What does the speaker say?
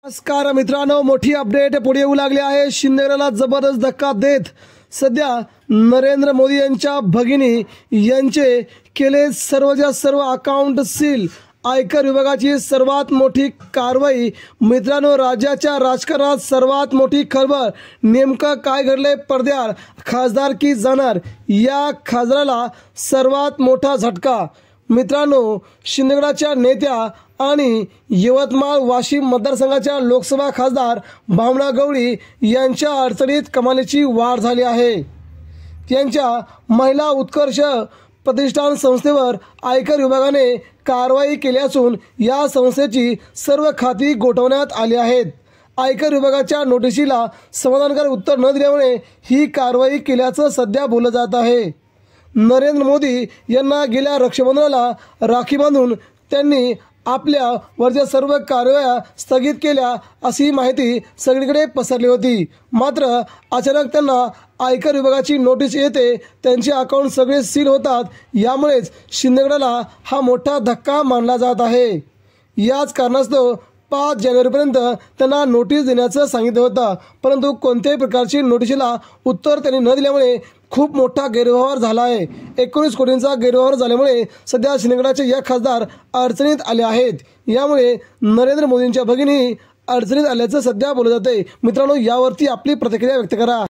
नमस्कार मित्रांनो, मोठी अपडेट पुढे येऊ लागली आहे। शिंदेगडाला जबरदस्त धक्का देत सध्या नरेंद्र मोदी यांच्या भगिनी यांचे केले सर्वच्या सर्व अकाउंट सील। आयकर विभागाची सर्वात मोठी कारवाई। मित्रांनो, राज्याच्या राजकारणात सर्वात मोठी खबर। नेमकं काय घडले पडद्याआड? खासदारकी जाणार, या खासदाराला सर्वात मोठा झटका। मित्रांनो, शिंदेगडाच्या नेत्या आणि यवतमाळ वाशिम मतदारसंघाच्या लोकसभा खासदार भावना गवळी यांच्या अडचणीत कमालीची वाढ झाली आहे। त्यांच्या महिला उत्कर्ष प्रतिष्ठान संस्थेवर आयकर विभागाने कारवाई केली असून या संस्थेची सर्व खाती गोठवण्यात आली आहेत। आयकर विभागाच्या नोटिशीला समाधानकारक उत्तर न दिल्यामुळे ही कारवाई केल्याचं सध्या बोललं जात आहे। नरेंद्र मोदी यांना गेल्या रक्षाबंधनाला राखी बांधून त्यांनी आपल्या वरच्या सर्व कारवाया स्थगित केल्या अशी माहिती सगळीकडे पसरली होती। मात्र अचानक त्यांना आयकर विभागाची नोटीस येते, त्यांचे अकाउंट सगळे सील होतात। यामुळेच शिंदेगडाला हा मोठा धक्का मानला जात आहे। याच कारणास्तव 5 जानेवारीपर्यंत त्यांना नोटीस देण्याचं सांगितलं होतं, परंतु कोणत्याही प्रकारची नोटिशीला उत्तर त्यांनी न दिल्यामुळे खूप मोठा गैरव्यवहार झाला आहे। 19 कोटींचा गैरव्यवहार झाल्यामुळे सध्या शिंदेगडाचे या खासदार अडचणीत आले आहेत। यामुळे नरेंद्र मोदींच्या भगिनी अडचणीत आल्याचं सध्या बोललं जाते। मित्रांनो, यावरती आपली प्रतिक्रिया व्यक्त करा।